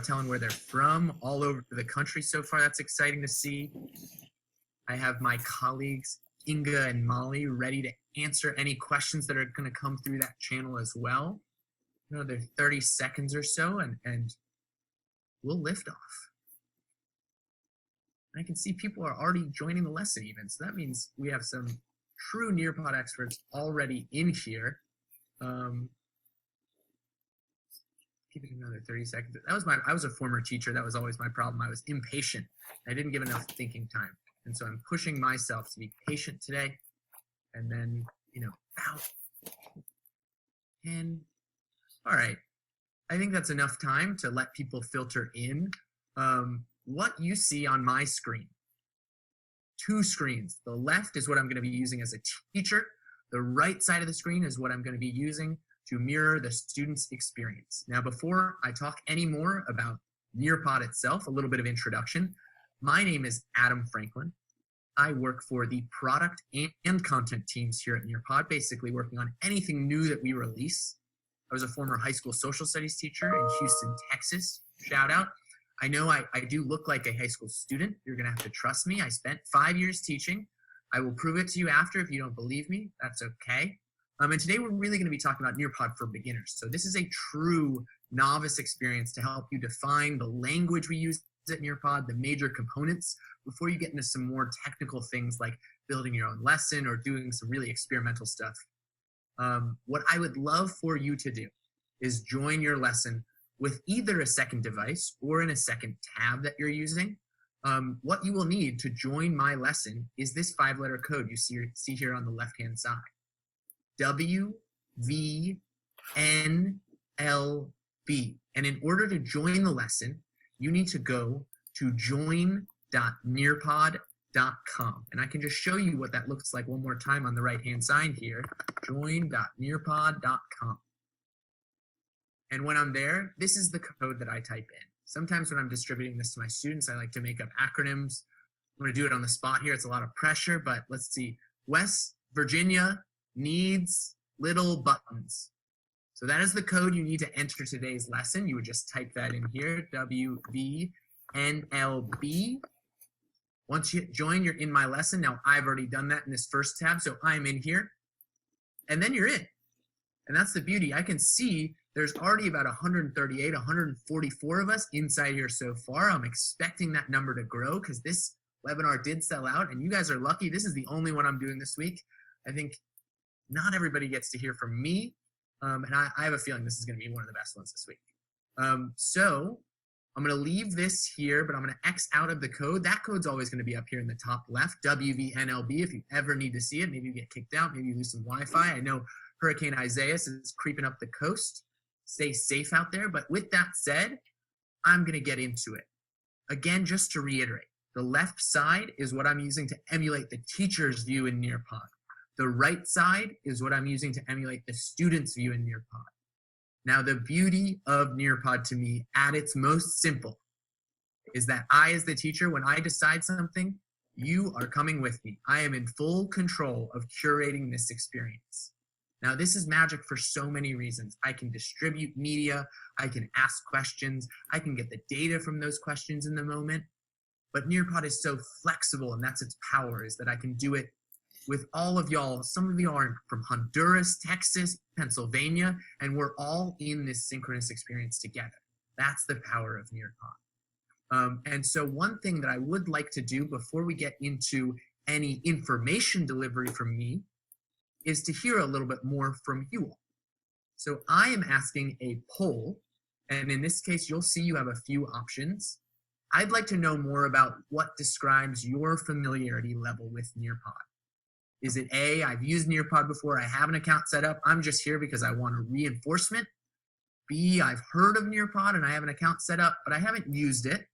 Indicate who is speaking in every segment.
Speaker 1: telling where they're from all over the country so far. That's exciting to see. I have my colleagues, Inga and Molly, ready to answer any questions that are going to come through that channel as well. Another 30 seconds or so, and we'll lift off. I can see people are already joining the lesson even, so that means we have some true Nearpod experts already in here. Give it another 30 seconds. I was a former teacher. That was always my problem. I was impatient. I didn't give enough thinking time. And so I'm pushing myself to be patient today. And then, about 10. All right. I think that's enough time to let people filter in. What you see on my screen, 2 screens. The left is what I'm going to be using as a teacher. The right side of the screen is what I'm going to be using to mirror the student's experience. Now, before I talk any more about Nearpod itself, a little bit of introduction. My name is Adam Franklin. I work for the product and content teams here at Nearpod, basically working on anything new that we release. I was a former high school social studies teacher in Houston, Texas. Shout out. I know I do look like a high school student. You're gonna have to trust me. I spent 5 years teaching. I will prove it to you after if you don't believe me. That's okay. And today we're really gonna be talking about Nearpod for beginners. So this is a true novice experience to help you define the language we use at Nearpod, the major components, before you get into some more technical things like building your own lesson or doing some really experimental stuff. What I would love for you to do is join your lesson with either a second device or in a second tab that you're using. What you will need to join my lesson is this 5-letter code you see here on the left-hand side. WVNLB. And in order to join the lesson, you need to go to join.nearpod.com. And I can just show you what that looks like one more time on the right-hand side here, join.nearpod.com. And when I'm there, this is the code that I type in. Sometimes when I'm distributing this to my students, I like to make up acronyms. I'm going to do it on the spot here. It's a lot of pressure, but let's see. West Virginia needs little buttons. So that is the code you need to enter today's lesson. You would just type that in here, WVNLB. Once you join, you're in my lesson. Now, I've already done that in this first tab, so I'm in here. And then you're in. And that's the beauty. I can see there's already about 138, 144 of us inside here so far. I'm expecting that number to grow because this webinar did sell out, and you guys are lucky. This is the only one I'm doing this week. I think not everybody gets to hear from me, and I have a feeling this is going to be one of the best ones this week. So I'm going to leave this here, but I'm going to X out of the code. That code's always going to be up here in the top left, WVNLB, if you ever need to see it. Maybe you get kicked out, maybe you lose some Wi-Fi. I know Hurricane Isaias is creeping up the coast. Stay safe out there. But with that said, I'm going to get into it. Again, just to reiterate, the left side is what I'm using to emulate the teacher's view in Nearpod. The right side is what I'm using to emulate the student's view in Nearpod. Now, the beauty of Nearpod to me, at its most simple, is that I, as the teacher, when I decide something, you are coming with me. I am in full control of curating this experience. Now, this is magic for so many reasons. I can distribute media, I can ask questions, I can get the data from those questions in the moment. But Nearpod is so flexible, and that's its power, is that I can do it with all of y'all. Some of you are from Honduras, Texas, Pennsylvania, and we're all in this synchronous experience together. That's the power of Nearpod. And so one thing that I would like to do before we get into any information delivery from me is to hear a little bit more from you all. So I am asking a poll, and in this case, you'll see you have a few options. I'd like to know more about what describes your familiarity level with Nearpod. Is it A, I've used Nearpod before, I have an account set up, I'm just here because I want a reinforcement? B, I've heard of Nearpod and I have an account set up, but I haven't used it.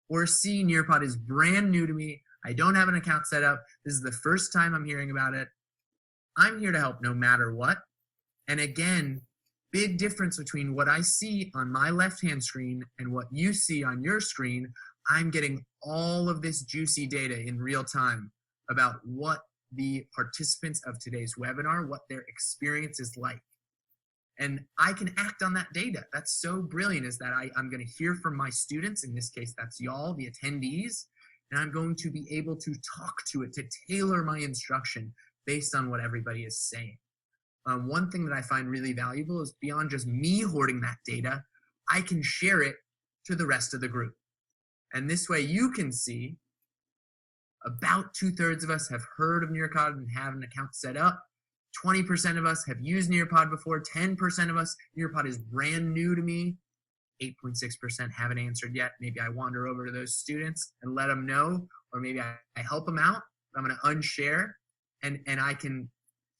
Speaker 1: Or C, Nearpod is brand new to me, I don't have an account set up, this is the first time I'm hearing about it. I'm here to help no matter what. And again, big difference between what I see on my left-hand screen and what you see on your screen. I'm getting all of this juicy data in real time about what the participants of today's webinar, what their experience is like. And I can act on that data. That's so brilliant, is that I'm going to hear from my students. In this case, that's y'all, the attendees, and I'm going to be able to talk to it, to tailor my instruction based on what everybody is saying. One thing that I find really valuable is beyond just me hoarding that data, I can share it to the rest of the group. And this way you can see about 2/3 of us have heard of Nearpod and have an account set up. 20% of us have used Nearpod before. 10% of us, Nearpod is brand new to me. 8.6% haven't answered yet. Maybe I wander over to those students and let them know, or maybe I help them out. I'm going to unshare, and I can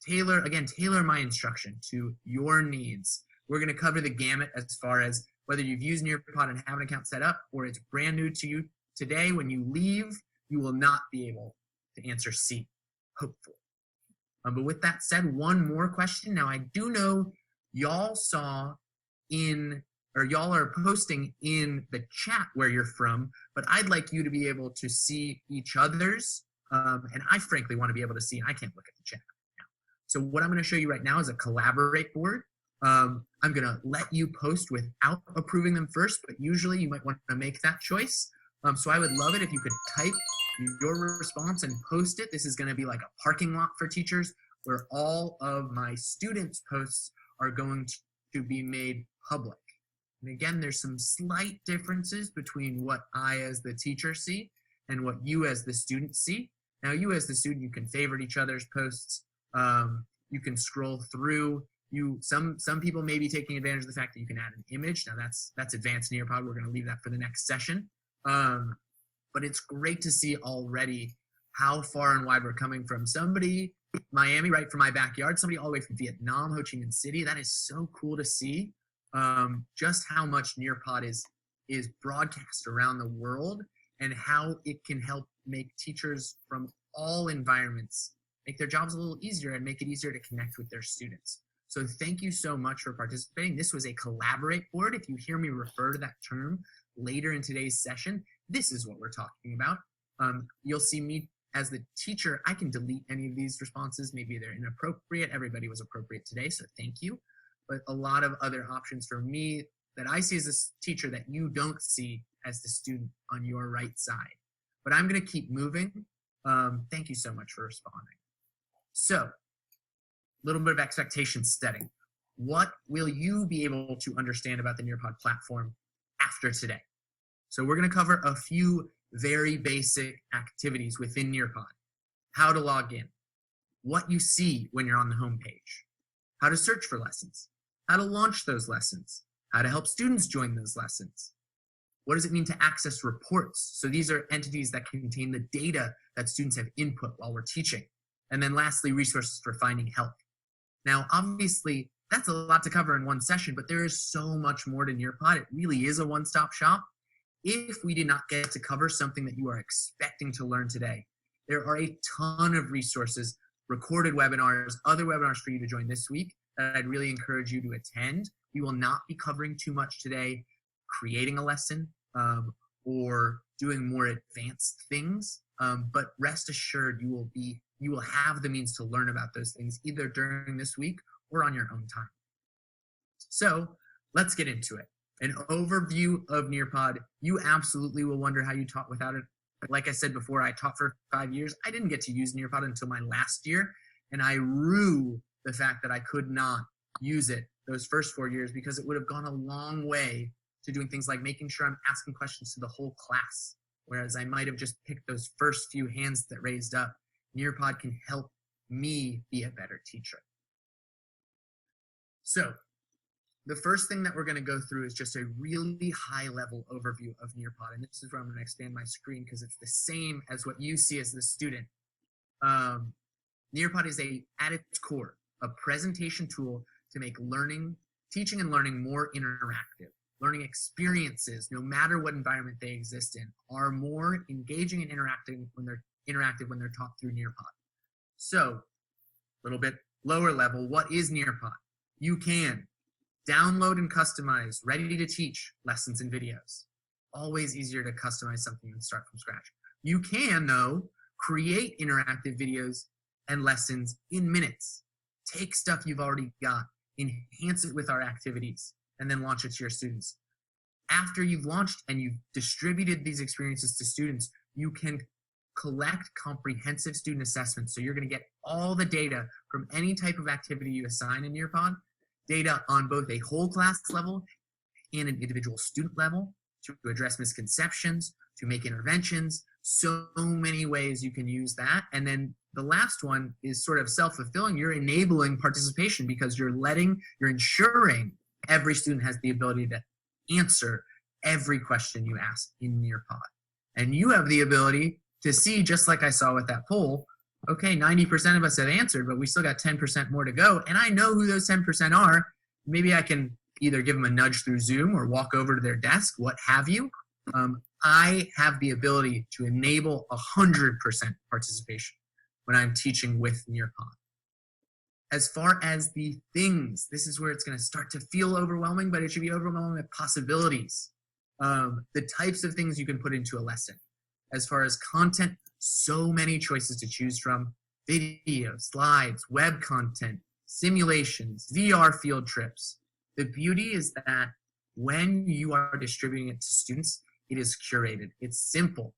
Speaker 1: tailor my instruction to your needs. We're going to cover the gamut as far as whether you've used Nearpod and have an account set up, or it's brand new to you today. When you leave, you will not be able to answer C, hopefully. But with that said, one more question. Now, I do know y'all y'all are posting in the chat where you're from, but I'd like you to be able to see each other's, and I frankly want to be able to see, and I can't look at the chat right now. So what I'm going to show you right now is a collaborate board. I'm going to let you post without approving them first, but usually you might want to make that choice. So I would love it if you could type your response and post it. This is going to be like a parking lot for teachers, where all of my students' posts are going to be made public. And again, there's some slight differences between what I as the teacher see and what you as the student see. Now, you as the student, you can favorite each other's posts. You can scroll through. Some people may be taking advantage of the fact that you can add an image. Now, that's advanced Nearpod. We're going to leave that for the next session. But it's great to see already how far and wide we're coming from. Somebody, Miami, right from my backyard, somebody all the way from Vietnam, Ho Chi Minh City. That is so cool to see. Just how much Nearpod is broadcast around the world, and how it can help make teachers from all environments make their jobs a little easier and make it easier to connect with their students. So thank you so much for participating. This was a collaborate board. If you hear me refer to that term later in today's session, this is what we're talking about. You'll see me as the teacher. I can delete any of these responses. Maybe they're inappropriate. Everybody was appropriate today, so thank you. But a lot of other options for me that I see as a teacher that you don't see as the student on your right side. But I'm going to keep moving. Thank you so much for responding. So, a little bit of expectation setting. What will you be able to understand about the Nearpod platform after today? So we're going to cover a few very basic activities within Nearpod. How to log in, what you see when you're on the home page, how to search for lessons, how to launch those lessons, how to help students join those lessons. What does it mean to access reports? So these are entities that contain the data that students have input while we're teaching. And then lastly, resources for finding help. Now, obviously, that's a lot to cover in one session, but there is so much more to Nearpod. It really is a one-stop shop. If we did not get to cover something that you are expecting to learn today, there are a ton of resources, recorded webinars, other webinars for you to join this week that I'd really encourage you to attend. We will not be covering too much today, creating a lesson or doing more advanced things, but rest assured you will have the means to learn about those things either during this week or on your own time. So let's get into it. An overview of Nearpod. You absolutely will wonder how you taught without it. Like I said before, I taught for 5 years. I didn't get to use Nearpod until my last year, and I rue the fact that I could not use it those first 4 years, because it would have gone a long way to doing things like making sure I'm asking questions to the whole class, whereas I might have just picked those first few hands that raised up. Nearpod can help me be a better teacher. So the first thing that we're going to go through is just a really high-level overview of Nearpod, and this is where I'm going to expand my screen because it's the same as what you see as the student. Nearpod is at its core, a presentation tool to make teaching and learning more interactive. Learning experiences, no matter what environment they exist in, are more engaging and interactive when they're taught through Nearpod. So, a little bit lower level, what is Nearpod? You can download and customize ready-to-teach lessons and videos. Always easier to customize something than start from scratch. You can, though, create interactive videos and lessons in minutes. Take stuff you've already got enhance it with our activities, and then launch it to your students. After you've launched and you've distributed these experiences to students, you can collect comprehensive student assessments. So you're going to get all the data from any type of activity you assign in Nearpod, data on both a whole class level and an individual student level, to address misconceptions, to make interventions, so many ways you can use that. And then the last one is sort of self-fulfilling. You're enabling participation because you're ensuring every student has the ability to answer every question you ask in Nearpod. And you have the ability to see, just like I saw with that poll, okay, 90% of us have answered, but we still got 10% more to go. And I know who those 10% are. Maybe I can either give them a nudge through Zoom or walk over to their desk, what have you. I have the ability to enable 100% participation when I'm teaching with Nearpod. As far as the things, this is where it's going to start to feel overwhelming, but it should be overwhelming with possibilities. The types of things you can put into a lesson. As far as content, so many choices to choose from: video, slides, web content, simulations, VR field trips. The beauty is that when you are distributing it to students, it is curated. It's simple.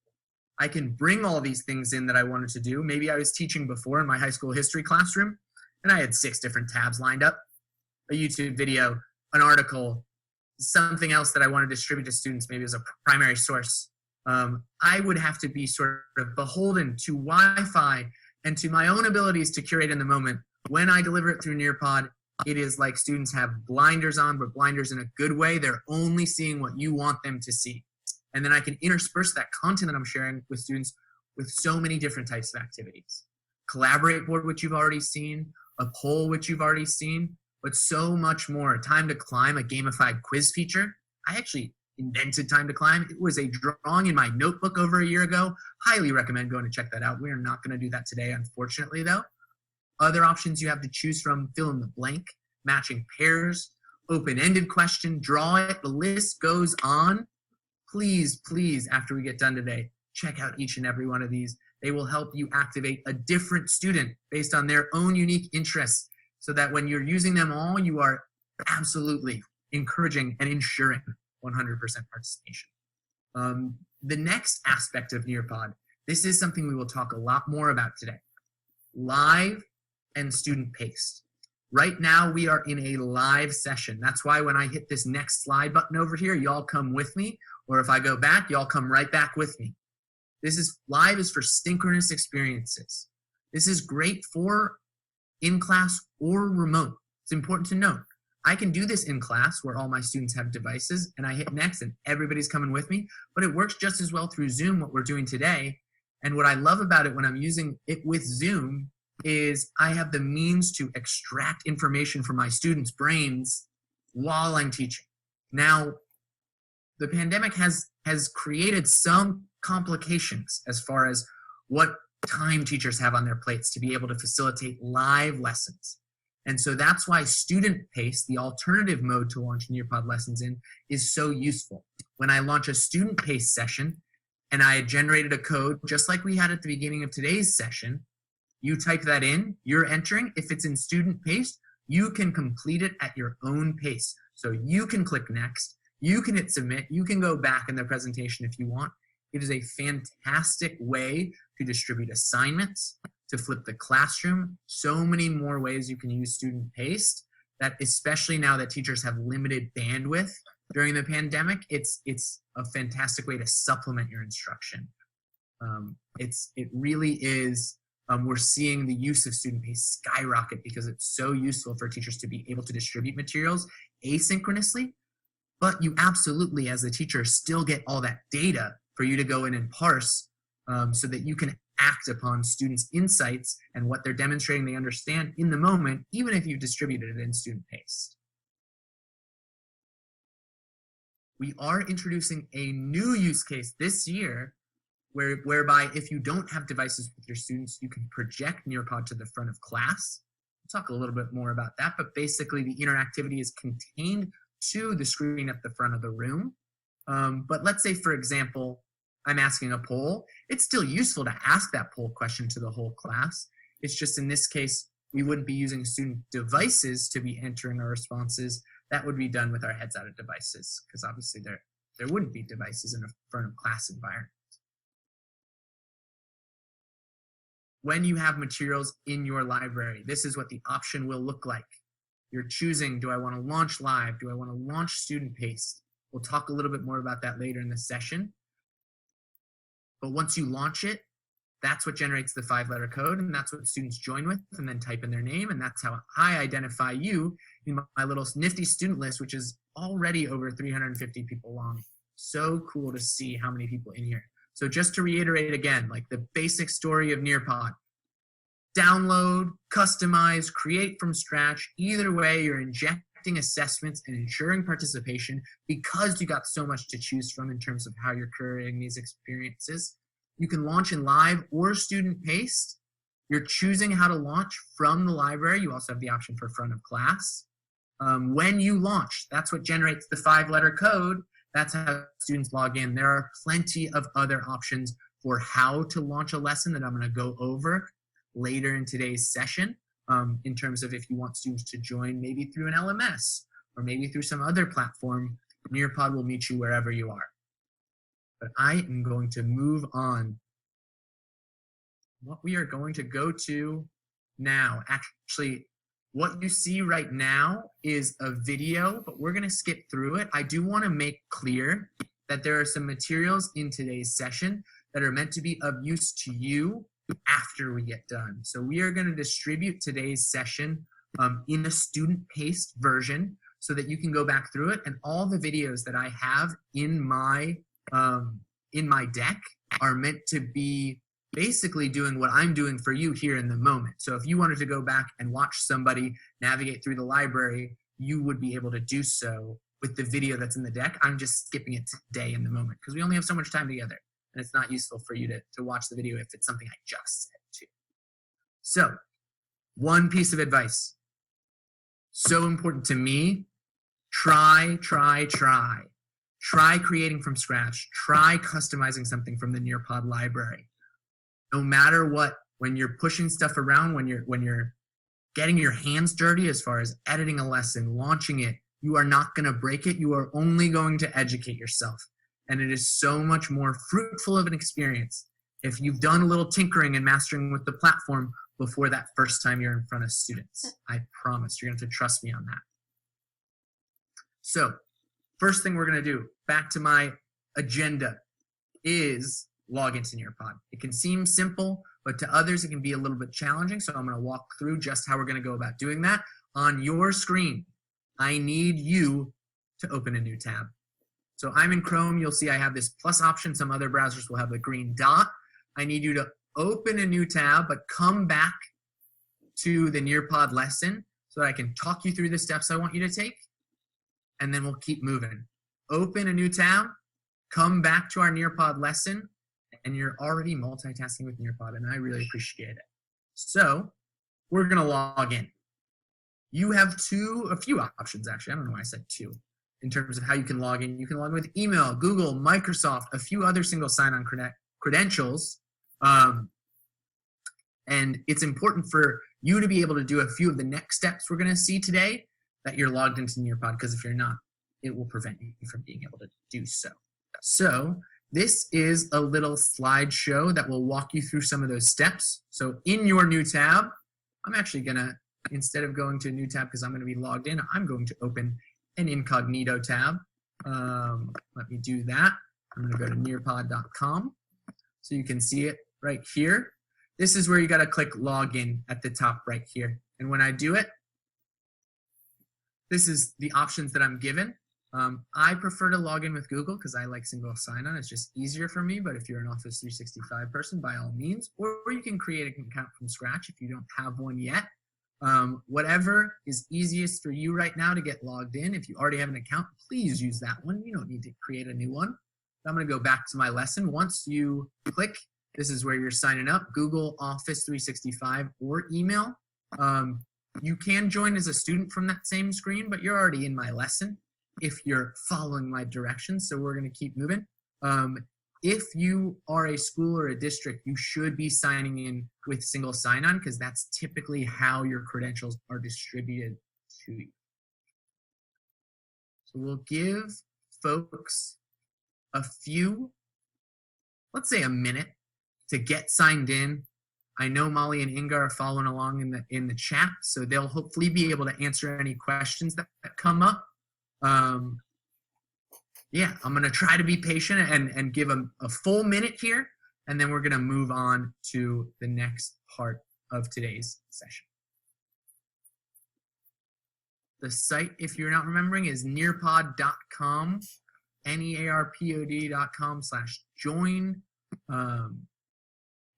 Speaker 1: I can bring all these things in that I wanted to do. Maybe I was teaching before in my high school history classroom, and I had 6 different tabs lined up: a YouTube video, an article, something else that I want to distribute to students, maybe as a primary source. I would have to be sort of beholden to Wi-Fi and to my own abilities to curate in the moment. When I deliver it through Nearpod, it is like students have blinders on, but blinders in a good way. They're only seeing what you want them to see. And then I can intersperse that content that I'm sharing with students with so many different types of activities. Collaborate board, which you've already seen, a poll, which you've already seen, but so much more. Time to Climb, a gamified quiz feature. I actually invented Time to Climb. It was a drawing in my notebook over a year ago. Highly recommend going to check that out. We are not going to do that today, unfortunately, though. Other options you have to choose from: fill in the blank, matching pairs, open-ended question, draw it. The list goes on. Please, please, after we get done today, check out each and every one of these. They will help you activate a different student based on their own unique interests, so that when you're using them all, you are absolutely encouraging and ensuring 100% participation. The next aspect of Nearpod, this is something we will talk a lot more about today: live and student-paced. Right now, we are in a live session. That's why when I hit this next slide button over here, y'all come with me, or if I go back, y'all come right back with me. Live is for synchronous experiences. This is great for in-class or remote. It's important to note. I can do this in class where all my students have devices and I hit next and everybody's coming with me, but it works just as well through Zoom, what we're doing today. And what I love about it when I'm using it with Zoom is I have the means to extract information from my students' brains while I'm teaching. Now, the pandemic has created some complications as far as what time teachers have on their plates to be able to facilitate live lessons. And so that's why student pace, the alternative mode to launch Nearpod lessons in, is so useful. When I launch a student pace session and I generated a code just like we had at the beginning of today's session, you type that in, you're entering. If it's in student pace, you can complete it at your own pace. So you can click next, you can hit submit, you can go back in the presentation if you want. It is a fantastic way to distribute assignments, to flip the classroom, so many more ways you can use student paced, that especially now that teachers have limited bandwidth during the pandemic, it's a fantastic way to supplement your instruction. It really is, we're seeing the use of student pace skyrocket because it's so useful for teachers to be able to distribute materials asynchronously, but you absolutely, as a teacher, still get all that data for you to go in and parse so that you can act upon students' insights and what they're demonstrating they understand in the moment, even if you've distributed it in student paced. We are introducing a new use case this year whereby if you don't have devices with your students, you can project Nearpod to the front of class. We'll talk a little bit more about that, but basically the interactivity is contained to the screen at the front of the room. But let's say, for example, I'm asking a poll. It's still useful to ask that poll question to the whole class. It's just in this case, We wouldn't be using student devices to be entering our responses. That would be done with our heads out of devices, because obviously there wouldn't be devices in a front of class environment. When you have materials in your library, this is what the option will look like. You're choosing, do I want to launch live? Do I want to launch student paced? We'll talk a little bit more about that later in the session. But once you launch it, that's what generates the 5-letter code, and that's what students join with and then type in their name, and that's how I identify you in my little nifty student list, which is already over 350 people long. So cool to see how many people in here. So just to reiterate again, like the basic story of Nearpod: download, customize, create from scratch. Either way, you're injecting assessments and ensuring participation because you got so much to choose from in terms of how you're creating these experiences. You can launch in live or student paced. You're choosing how to launch from the library. You also have the option for front of class. When you launch, that's what generates the 5-letter code. That's how students log in. There are plenty of other options for how to launch a lesson that I'm going to go over later in today's session, in terms of if you want students to join maybe through an LMS or maybe through some other platform. Nearpod will meet you wherever you are. But I am going to move on. What we are going to go to now, actually, what you see right now is a video, but we're going to skip through it. I do want to make clear that there are some materials in today's session that are meant to be of use to you after we get done. So we are going to distribute today's session in a student-paced version so that you can go back through it, and all the videos that I have in my deck are meant to be basically doing what I'm doing for you here in the moment. So if you wanted to go back and watch somebody navigate through the library, you would be able to do so with the video that's in the deck. I'm just skipping it today in the moment because we only have so much time together, and it's not useful for you to watch the video if it's something I just said to. So, one piece of advice, so important to me: try creating from scratch. Try customizing something from the Nearpod library. No matter what, when you're pushing stuff around, when you're getting your hands dirty as far as editing a lesson, launching it, you are not going to break it. You are only going to educate yourself. And it is so much more fruitful of an experience if you've done a little tinkering and mastering with the platform before that first time you're in front of students. I promise you're going to have to trust me on that. So, first thing we're going to do, back to my agenda, is log into Nearpod. It can seem simple, but to others it can be a little bit challenging, so I'm going to walk through just how we're going to go about doing that. On your screen, I need you to open a new tab. So I'm in Chrome. You'll see I have this plus option. Some other browsers will have the green dot. I need you to open a new tab, but come back to the Nearpod lesson so that I can talk you through the steps I want you to take, and then we'll keep moving. Open a new tab, come back to our Nearpod lesson, and you're already multitasking with Nearpod, and I really appreciate it. So we're going to log in. You have a few options, actually. I don't know why I said two. In terms of how you can log in, you can log in with email, Google, Microsoft, a few other single sign-on credentials. And it's important for you to be able to do a few of the next steps we're going to see today that you're logged into Nearpod, because if you're not, it will prevent you from being able to do so. So this is a little slideshow that will walk you through some of those steps. So in your new tab, I'm actually going to, instead of going to a new tab because I'm going to be logged in, I'm going to open an incognito tab. Let me do that. I'm going to go to nearpod.com so you can see it right here. This is where you got to click login at the top right here. And when I do it, this is the options that I'm given. I prefer to log in with Google because I like single sign-on. It's just easier for me, but if you're an Office 365 person, by all means, or you can create an account from scratch if you don't have one yet. Whatever is easiest for you right now to get logged in. If you already have an account, please use that one. You don't need to create a new one. I'm going to go back to my lesson. Once you click, this is where you're signing up, Google, Office 365, or email. You can join as a student from that same screen, but you're already in my lesson if you're following my directions. So we're going to keep moving. If you are a school or a district, you should be signing in with single sign-on because that's typically how your credentials are distributed to you. So we'll give folks a few, let's say a minute, to get signed in. I know Molly and Inga are following along in the chat, so they'll hopefully be able to answer any questions that come up. Yeah, I'm gonna try to be patient and give them a full minute here, and then we're gonna move on to the next part of today's session. The site, if you're not remembering, is nearpod.com, nearpod.com/join.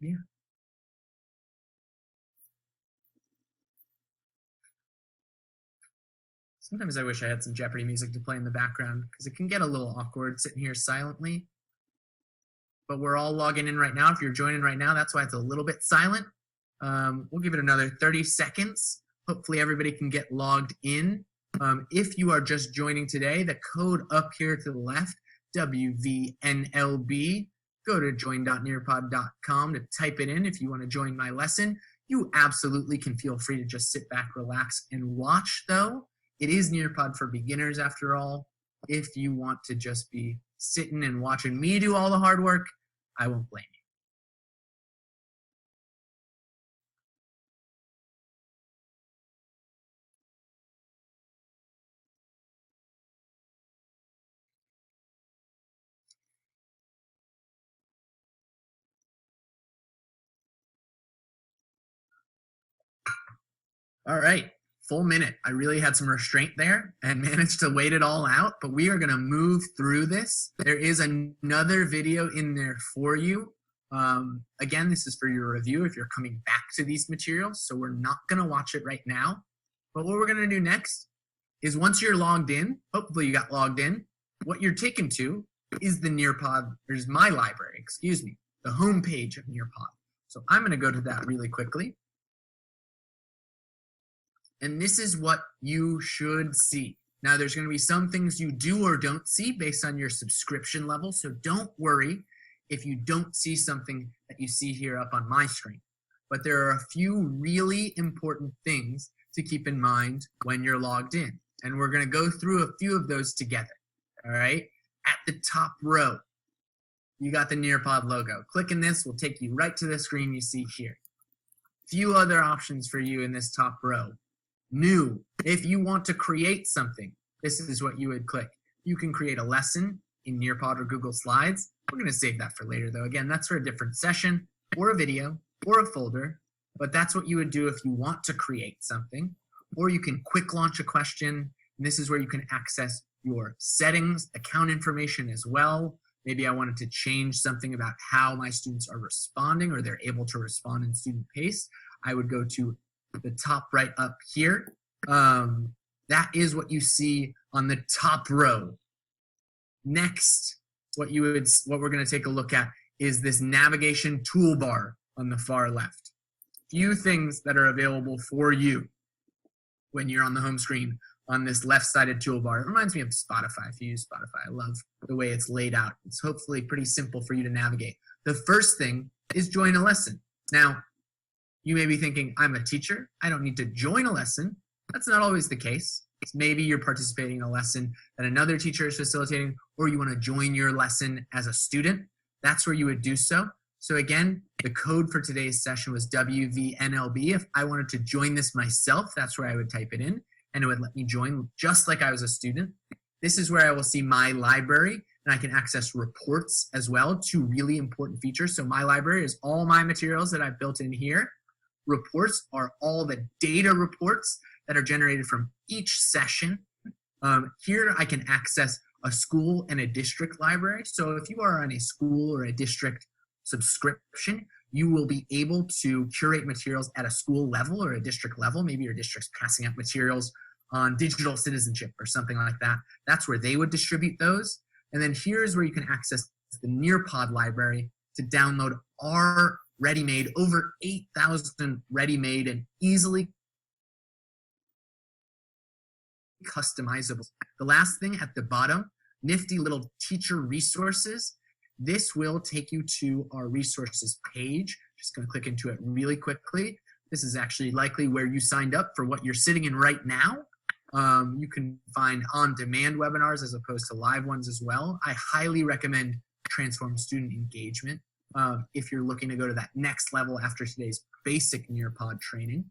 Speaker 1: Yeah. Sometimes I wish I had some Jeopardy music to play in the background because it can get a little awkward sitting here silently. But we're all logging in right now. If you're joining right now, that's why it's a little bit silent. We'll give it another 30 seconds. Hopefully everybody can get logged in. If you are just joining today, the code up here to the left, WVNLB, go to join.nearpod.com to type it in if you want to join my lesson. You absolutely can feel free to just sit back, relax, and watch though. It is Nearpod for beginners after all. If you want to just be sitting and watching me do all the hard work, I won't blame you. All right, full minute. I really had some restraint there and managed to wait it all out, but we are gonna move through this. There is another video in there for you. Again, this is for your review if you're coming back to these materials, so we're not gonna watch it right now. But what we're gonna do next is once you're logged in, hopefully you got logged in, what you're taken to is the Nearpod, there's my library, excuse me, the home page of Nearpod. So I'm gonna go to that really quickly. And this is what you should see. Now there's gonna be some things you do or don't see based on your subscription level, so don't worry if you don't see something that you see here up on my screen. But there are a few really important things to keep in mind when you're logged in. And we're gonna go through a few of those together, all right? At the top row, you got the Nearpod logo. Clicking this will take you right to the screen you see here. Few other options for you in this top row. New, if you want to create something, this is what you would click. You can create a lesson in Nearpod or Google Slides. We're gonna save that for later though. Again, that's for a different session or a video or a folder, but that's what you would do if you want to create something. Or you can quick launch a question, and this is where you can access your settings, account information as well. Maybe I wanted to change something about how my students are responding or they're able to respond in student pace. I would go to the top right up here. That is what you see on the top row. Next, what we're going to take a look at is this navigation toolbar on the far left. Few things that are available for you when you're on the home screen on this left-sided toolbar. It reminds me of Spotify. If you use Spotify, I love the way it's laid out. It's hopefully pretty simple for you to navigate. The first thing is join a lesson. Now, you may be thinking, I'm a teacher, I don't need to join a lesson. That's not always the case. Maybe you're participating in a lesson that another teacher is facilitating, or you want to join your lesson as a student. That's where you would do so. So again, the code for today's session was WVNLB. If I wanted to join this myself, that's where I would type it in, and it would let me join just like I was a student. This is where I will see my library, and I can access reports as well, two really important features. So my library is all my materials that I've built in here. Reports are all the data reports that are generated from each session. Here I can access a school and a district library. So if you are on a school or a district subscription, you will be able to curate materials at a school level or a district level. Maybe your district's passing out materials on digital citizenship or something like that. That's where they would distribute those. And then here's where you can access the Nearpod library to download our ready-made, over 8,000 ready-made and easily customizable. The last thing at the bottom, nifty little teacher resources. this will take you to our resources page. Just going to click into it really quickly. This is actually likely where you signed up for what you're sitting in right now. You can find on-demand webinars as opposed to live ones as well. I highly recommend Transform Student Engagement if you're looking to go to that next level after today's basic Nearpod training.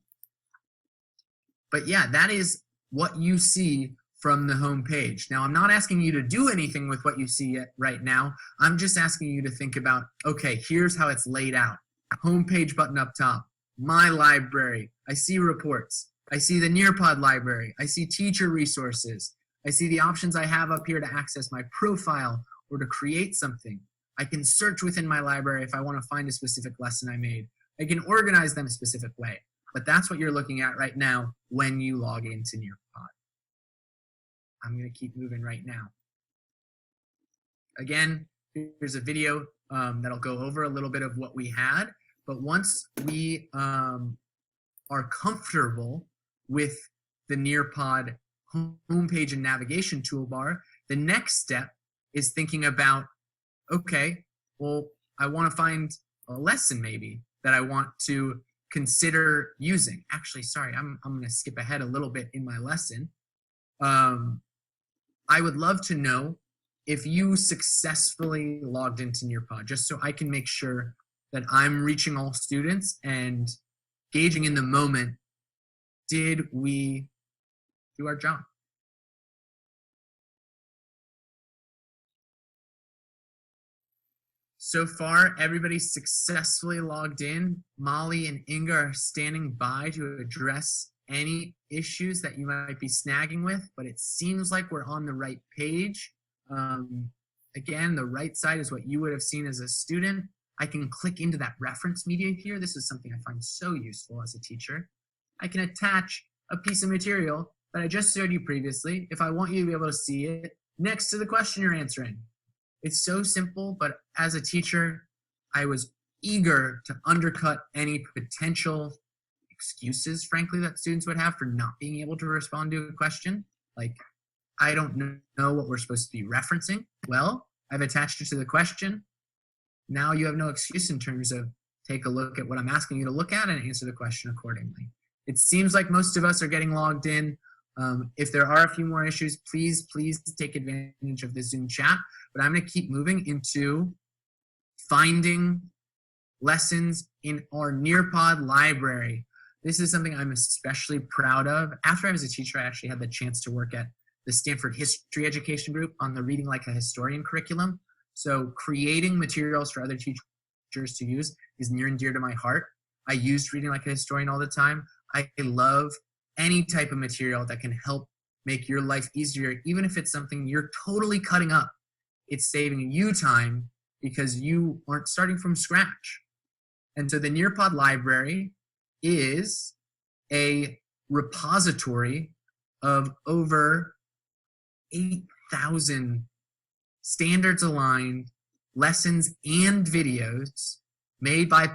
Speaker 1: But yeah, that is what you see from the home page. Now, I'm not asking you to do anything with what you see right now. I'm just asking you to think about, okay, here's how it's laid out. Homepage button up top, my library. I see reports. I see the Nearpod library. I see teacher resources. I see the options I have up here to access my profile or to create something. I can search within my library if I want to find a specific lesson I made. I can organize them a specific way. But that's what you're looking at right now when you log into Nearpod. I'm going to keep moving right now. Again, here's a video that'll go over a little bit of what we had. But once we are comfortable with the Nearpod homepage and navigation toolbar, the next step is thinking about, okay, well, I want to find a lesson maybe that I want to consider using. Actually, sorry, I'm going to skip ahead a little bit in my lesson. I would love to know if you successfully logged into Nearpod, just so I can make sure that I'm reaching all students and gauging in the moment, did we do our job? So far, everybody's successfully logged in. Molly and Inga are standing by to address any issues that you might be snagging with, but it seems like we're on the right page. Again, the right side is what you would have seen as a student. I can click into that reference media here. This is something I find so useful as a teacher. I can attach a piece of material that I just showed you previously if I want you to be able to see it next to the question you're answering. It's so simple, but as a teacher, I was eager to undercut any potential excuses, frankly, that students would have for not being able to respond to a question. Like, I don't know what we're supposed to be referencing. Well, I've attached it to the question. Now you have no excuse in terms of take a look at what I'm asking you to look at and answer the question accordingly. It seems like most of us are getting logged in. If there are a few more issues, please take advantage of the Zoom chat. But I'm going to keep moving into finding lessons in our Nearpod library. This is something I'm especially proud of. After I was a teacher, I actually had the chance to work at the Stanford History Education Group on the Reading Like a Historian curriculum. So creating materials for other teachers to use is near and dear to my heart. I used Reading Like a Historian all the time. I love any type of material that can help make your life easier, even if it's something you're totally cutting up. It's saving you time because you aren't starting from scratch. And so the Nearpod library is a repository of over 8,000 standards aligned lessons and videos made by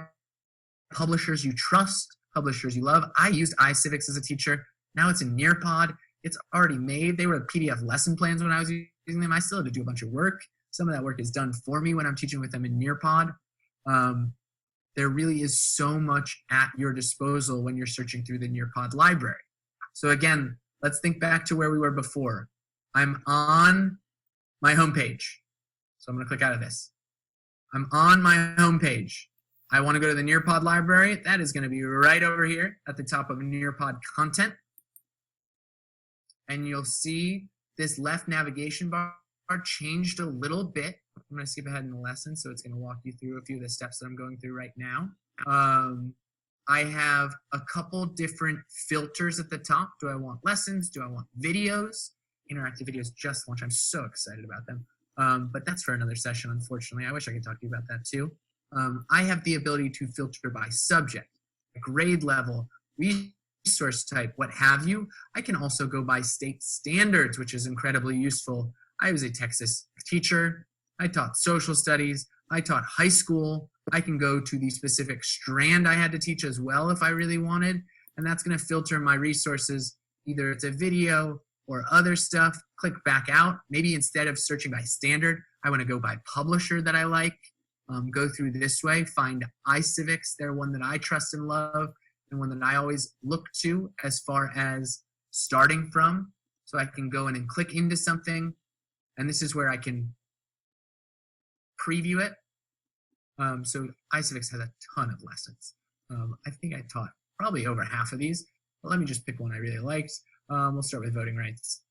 Speaker 1: publishers you trust, publishers you love. I used iCivics as a teacher. Now it's in Nearpod. It's already made. They were PDF lesson plans when I was using them. I still had to do a bunch of work. Some of that work is done for me when I'm teaching with them in Nearpod. There really is so much at your disposal when you're searching through the Nearpod library. So again, let's think back to where we were before. I'm on my homepage. So I'm going to click out of this. I'm on my homepage. I want to go to the Nearpod library. That is going to be right over here at the top of Nearpod content. And you'll see this left navigation bar changed a little bit. I'm going to skip ahead in the lesson, so it's going to walk you through a few of the steps that I'm going through right now. I have a couple different filters at the top. Do I want lessons? Do I want videos? Interactive videos just launched. I'm so excited about them. But that's for another session, unfortunately. I wish I could talk to you about that too. I have the ability to filter by subject, grade level, resource type, what have you. I can also go by state standards, which is incredibly useful. I was a Texas teacher. I taught social studies. I taught high school. I can go to the specific strand I had to teach as well if I really wanted. And that's going to filter my resources. Either it's a video or other stuff. Click back out. Maybe instead of searching by standard, I want to go by publisher that I like, go through this way, find iCivics. They're one that I trust and love, and one that I always look to as far as starting from. So I can go in and click into something, and this is where I can preview it. So iCivics has a ton of lessons. I think I taught probably over half of these, but let me just pick one I really liked. We'll start with voting rights.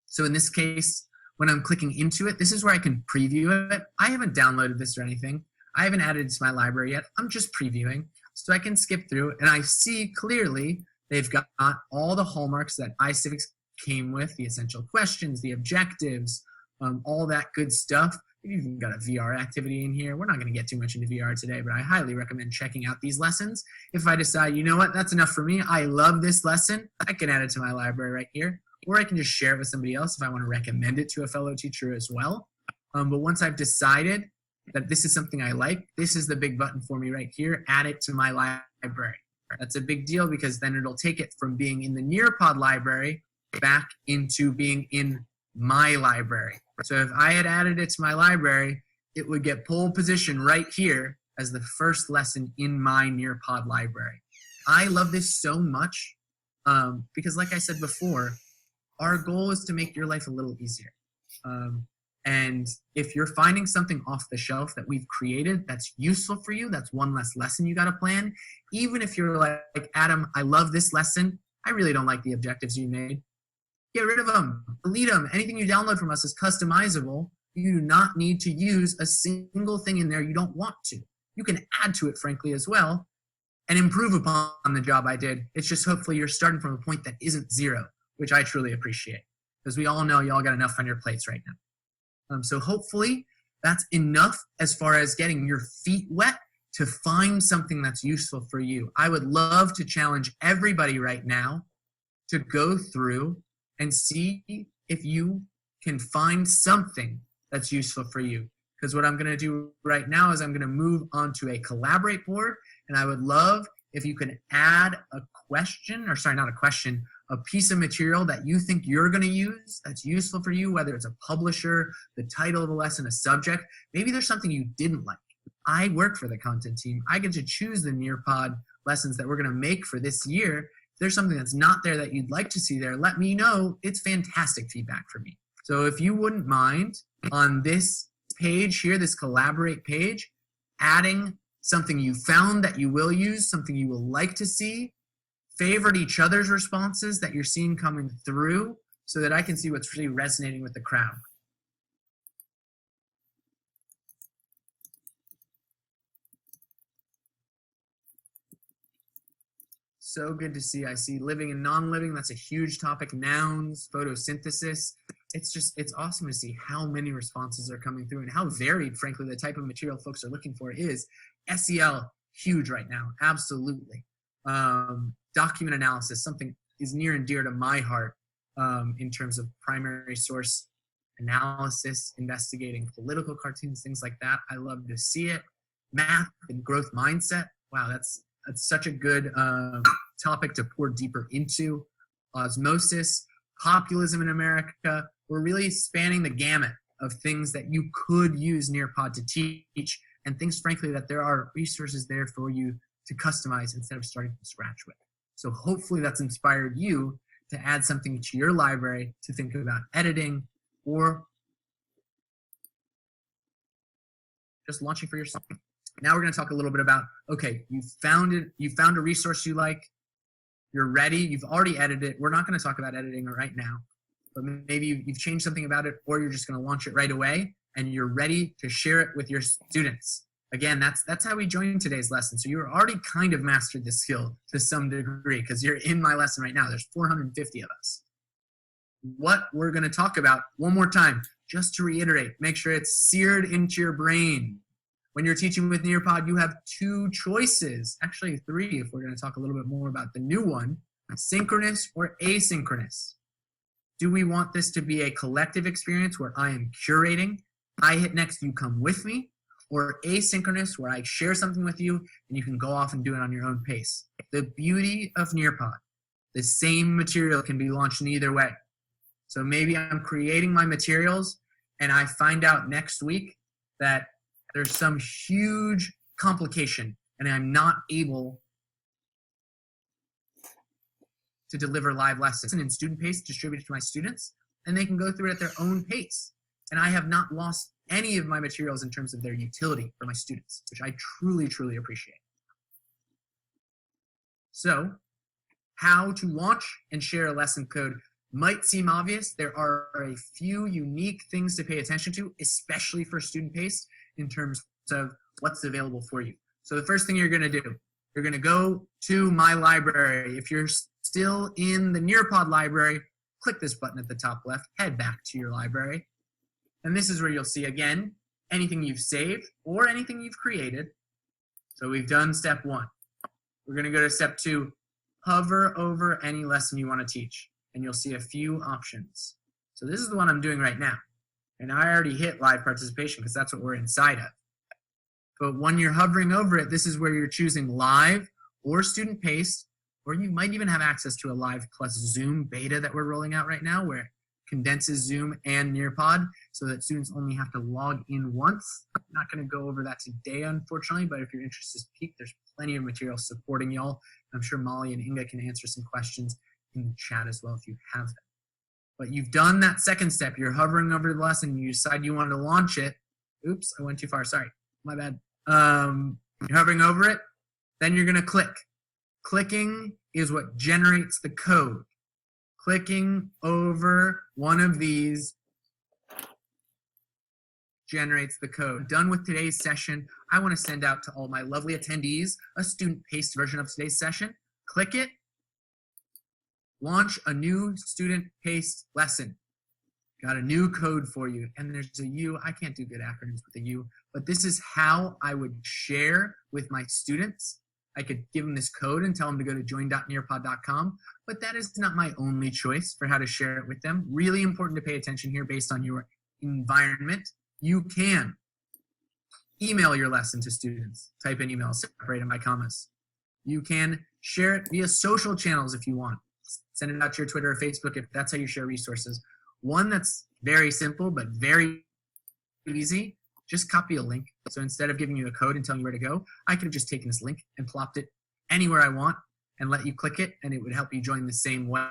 Speaker 1: So in this case, when I'm clicking into it, this is where I can preview it. I haven't downloaded this or anything. I haven't added it to my library yet. I'm just previewing. So I can skip through, and I see clearly they've got all the hallmarks that iCivics came with, the essential questions, the objectives, all that good stuff. We've even got a VR activity in here. We're not going to get too much into VR today, but I highly recommend checking out these lessons. If I decide, you know what, that's enough for me, I love this lesson, I can add it to my library right here, or I can just share it with somebody else if I want to recommend it to a fellow teacher as well. But once I've decided that this is something I like, this is the big button for me right here, add it to my library. That's a big deal because then it'll take it from being in the Nearpod library back into being in my library. So if I had added it to my library, it would get pole position right here as the first lesson in my Nearpod library. I love this so much because like I said before, our goal is to make your life a little easier. And if you're finding something off the shelf that we've created that's useful for you, that's one less lesson you got to plan. Even if you're like, Adam, I love this lesson, I really don't like the objectives you made. Get rid of them, delete them. Anything you download from us is customizable. You do not need to use a single thing in there you don't want to. You can add to it, frankly, as well, and improve upon the job I did. It's just hopefully you're starting from a point that isn't zero, which I truly appreciate, because we all know y'all got enough on your plates right now. So hopefully that's enough as far as getting your feet wet to find something that's useful for you. I would love to challenge everybody right now to go through and see if you can find something that's useful for you. Because what I'm going to do right now is I'm going to move on to a collaborate board, and I would love if you can add a question, or sorry, not a question, a piece of material that you think you're going to use that's useful for you, whether it's a publisher, the title of a lesson, a subject. Maybe there's something you didn't like. I work for the content team. I get to choose the Nearpod lessons that we're going to make for this year. If there's something that's not there that you'd like to see there, let me know. It's fantastic feedback for me. So if you wouldn't mind on this page here, this collaborate page, adding something you found that you will use, something you will like to see, favorite each other's responses that you're seeing coming through so that I can see what's really resonating with the crowd. So good to see. I see living and non-living. That's a huge topic. Nouns, photosynthesis. It's awesome to see how many responses are coming through and how varied, frankly, the type of material folks are looking for is. SEL, huge right now. Absolutely. Document analysis, something is near and dear to my heart in terms of primary source analysis, investigating political cartoons, things like that. I love to see it. Math and growth mindset. Wow, that's such a good topic to pour deeper into. Osmosis, populism in America. We're really spanning the gamut of things that you could use Nearpod to teach, and things, frankly, that there are resources there for you to customize instead of starting from scratch with. So hopefully that's inspired you to add something to your library to think about editing or just launching for yourself. Now we're going to talk a little bit about, okay, you found a resource you like, you're ready, you've already edited it. We're not going to talk about editing right now, but maybe you've changed something about it, or you're just going to launch it right away and you're ready to share it with your students. Again, that's how we joined today's lesson. So you're already kind of mastered this skill to some degree because you're in my lesson right now. There's 450 of us. What we're going to talk about one more time, just to reiterate, make sure it's seared into your brain. When you're teaching with Nearpod, you have two choices, actually three if we're going to talk a little bit more about the new one, synchronous or asynchronous. Do we want this to be a collective experience where I am curating, I hit next, you come with me, or asynchronous where I share something with you and you can go off and do it on your own pace? The beauty of Nearpod, the same material can be launched in either way. So maybe I'm creating my materials and I find out next week that there's some huge complication and I'm not able to deliver live lessons in student pace distributed to my students, and they can go through it at their own pace. And I have not lost any of my materials in terms of their utility for my students, which I truly, truly appreciate. So how to launch and share a lesson code might seem obvious. There are a few unique things to pay attention to, especially for student pace, in terms of what's available for you. So the first thing you're going to do, you're going to go to my library. If you're still in the Nearpod library, click this button at the top left, head back to your library. And this is where you'll see, again, anything you've saved or anything you've created. So we've done step 1. We're going to go to step 2, hover over any lesson you want to teach, and you'll see a few options. So this is the one I'm doing right now. And I already hit live participation because that's what we're inside of. But when you're hovering over it, this is where you're choosing live or student paced, or you might even have access to a live plus Zoom beta that we're rolling out right now, where it condenses Zoom and Nearpod so that students only have to log in once. I'm not going to go over that today, unfortunately, but if you're interested to peek, there's plenty of material supporting y'all. I'm sure Molly and Inga can answer some questions in the chat as well if you have them. But you've done that second step. You're hovering over the lesson and you decide you want to launch it. Oops, I went too far. Sorry, my bad. You're hovering over it. Then you're going to click. Clicking is what generates the code. Clicking over one of these generates the code. Done with today's session, I want to send out to all my lovely attendees a student-paced version of today's session. Click it. Launch a new student-paced lesson. Got a new code for you. And there's a U. I can't do good acronyms with a U, but this is how I would share with my students. I could give them this code and tell them to go to join.nearpod.com, but that is not my only choice for how to share it with them. Really important to pay attention here based on your environment. You can email your lesson to students. Type in email, separate them by commas. You can share it via social channels if you want. Send it out to your Twitter or Facebook if that's how you share resources. One that's very simple but very easy, just copy a link. So instead of giving you a code and telling you where to go, I could have just taken this link and plopped it anywhere I want and let you click it, and it would help you join the same way.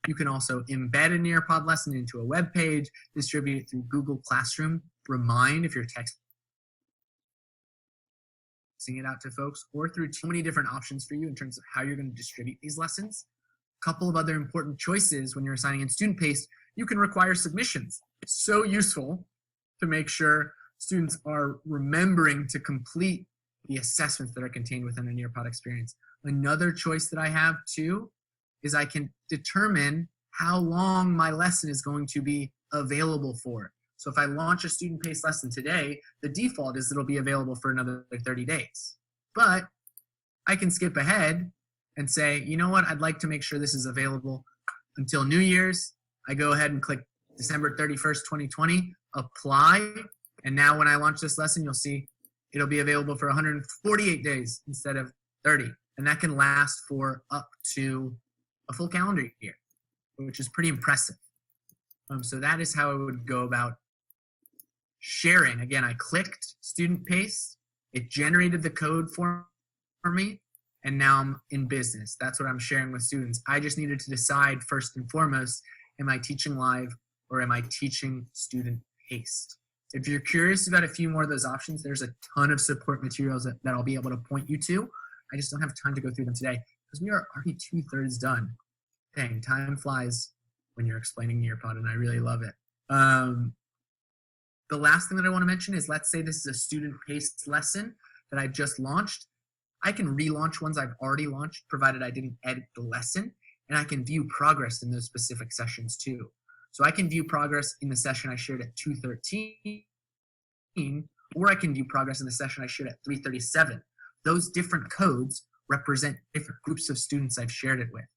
Speaker 1: You can also embed a Nearpod lesson into a web page, distribute it through Google Classroom, remind if you're texting it out to folks, or through too many different options for you in terms of how you're going to distribute these lessons. A couple of other important choices when you're assigning in student pace, you can require submissions. It's so useful to make sure students are remembering to complete the assessments that are contained within a Nearpod experience. Another choice that I have too is I can determine how long my lesson is going to be available for. So if I launch a student-paced lesson today, the default is it'll be available for another 30 days. But I can skip ahead and say, you know what, I'd like to make sure this is available until New Year's. I go ahead and click December 31st, 2020, apply. And now when I launch this lesson, you'll see it'll be available for 148 days instead of 30. And that can last for up to a full calendar year, which is pretty impressive. So that is how I would go about sharing. Again, I clicked student pace. It generated the code for me. And now I'm in business. That's what I'm sharing with students. I just needed to decide first and foremost, am I teaching live or am I teaching student paced? If you're curious about a few more of those options, there's a ton of support materials that I'll be able to point you to. I just don't have time to go through them today because we are already 2/3 done. Dang, time flies when you're explaining Nearpod, and I really love it. The last thing that I want to mention is, let's say this is a student-paced lesson that I just launched. I can relaunch ones I've already launched, provided I didn't edit the lesson, and I can view progress in those specific sessions too. So I can view progress in the session I shared at 2:13, or I can view progress in the session I shared at 3:37. Those different codes represent different groups of students I've shared it with.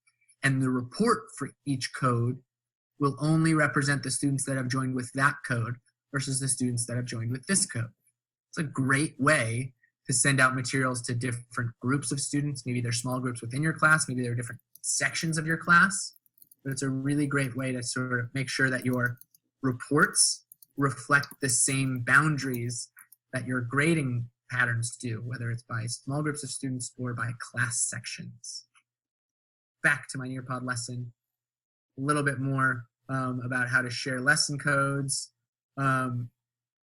Speaker 1: And the report for each code will only represent the students that have joined with that code versus the students that have joined with this code. It's a great way to send out materials to different groups of students. Maybe they're small groups within your class, maybe they're different sections of your class, but it's a really great way to sort of make sure that your reports reflect the same boundaries that your grading patterns do, whether it's by small groups of students or by class sections. Back to my Nearpod lesson, a little bit more about how to share lesson codes.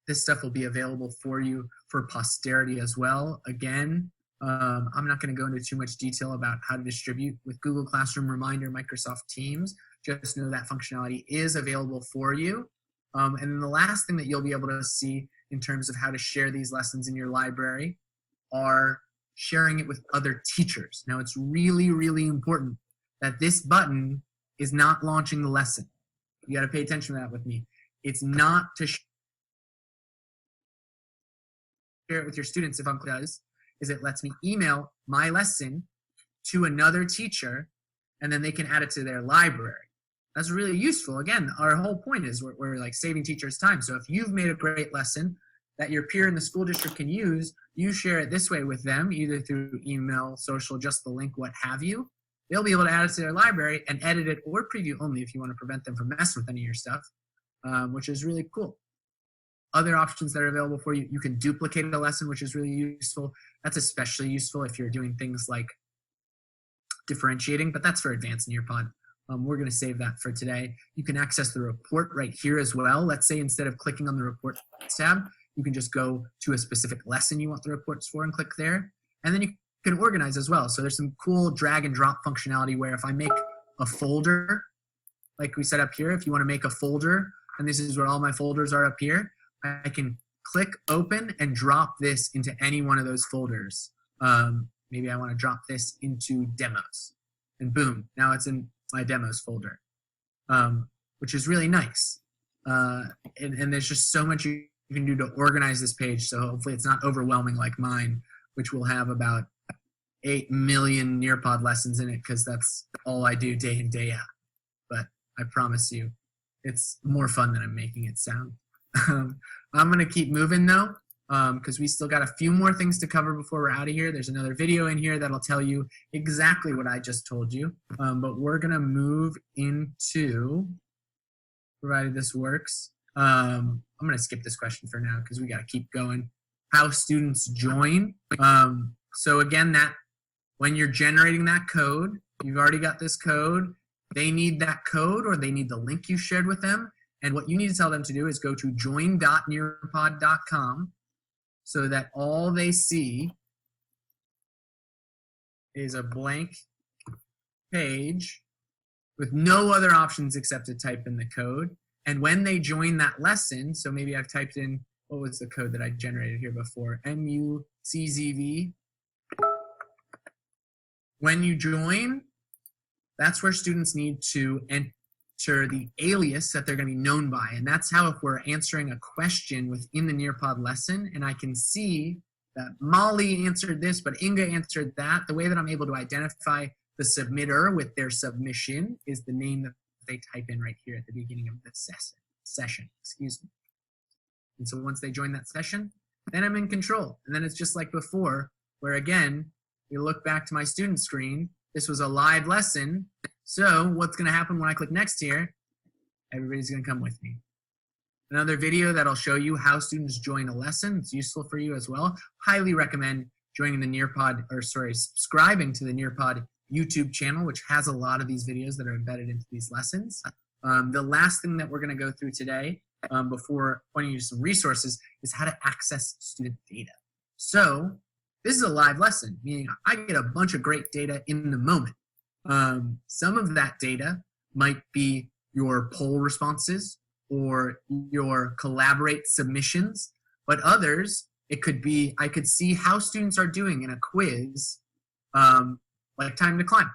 Speaker 1: This stuff will be available for you for posterity as well. Again, I'm not going to go into too much detail about how to distribute with Google Classroom, Reminder, Microsoft Teams. Just know that functionality is available for you. And then the last thing that you'll be able to see in terms of how to share these lessons in your library are sharing it with other teachers. Now, it's really, really important that this button is not launching the lesson. You got to pay attention to that with me. It's not to share it with your students. If I'm clear, is it lets me email my lesson to another teacher, and then they can add it to their library. That's really useful. Again, our whole point is we're like saving teachers time. So if you've made a great lesson that your peer in the school district can use, you share it this way with them, either through email, social, just the link, what have you. They'll be able to add it to their library and edit it, or preview only if you want to prevent them from messing with any of your stuff, which is really cool. Other options that are available for you, you can duplicate a lesson, which is really useful. That's especially useful if you're doing things like differentiating, but that's for advanced Nearpod. We're going to save that for today. You can access the report right here as well. Let's say instead of clicking on the report tab, you can just go to a specific lesson you want the reports for and click there. And then you can organize as well. So there's some cool drag and drop functionality where if I make a folder, like we set up here, if you want to make a folder, and this is where all my folders are up here, I can click open and drop this into any one of those folders. Maybe I want to drop this into demos, and boom, now it's in my demos folder, which is really nice. And there's just so much you can do to organize this page, so hopefully it's not overwhelming like mine, which will have about 8 million Nearpod lessons in it, because that's all I do day in, day out. But I promise you, it's more fun than I'm making it sound. I'm going to keep moving though, because we still got a few more things to cover before we're out of here. There's another video in here that'll tell you exactly what I just told you, but we're going to move into, provided this works, I'm going to skip this question for now because we got to keep going. How students join. So again, that when you're generating that code, you've already got this code. They need that code, or they need the link you shared with them. And what you need to tell them to do is go to join.nearpod.com so that all they see is a blank page with no other options except to type in the code. And when they join that lesson, so maybe I've typed in, what was the code that I generated here before? MUCZV. When you join, that's where students need to enter the alias that they're going to be known by. And that's how, if we're answering a question within the Nearpod lesson, and I can see that Molly answered this, but Inga answered that, the way that I'm able to identify the submitter with their submission is the name that they type in right here at the beginning of the session. Excuse me. And so once they join that session, then I'm in control. And then it's just like before, where again, you look back to my student screen, this was a live lesson. So what's going to happen when I click next here? Everybody's going to come with me. Another video that'll show you how students join a lesson. It's useful for you as well. Highly recommend joining the Nearpod, or sorry, subscribing to the Nearpod YouTube channel, which has a lot of these videos that are embedded into these lessons. The last thing that we're going to go through today, before pointing you to some resources, is how to access student data. So this is a live lesson, meaning I get a bunch of great data in the moment. Some of that data might be your poll responses or your Collaborate submissions, but others, it could be, I could see how students are doing in a quiz, like time to climb.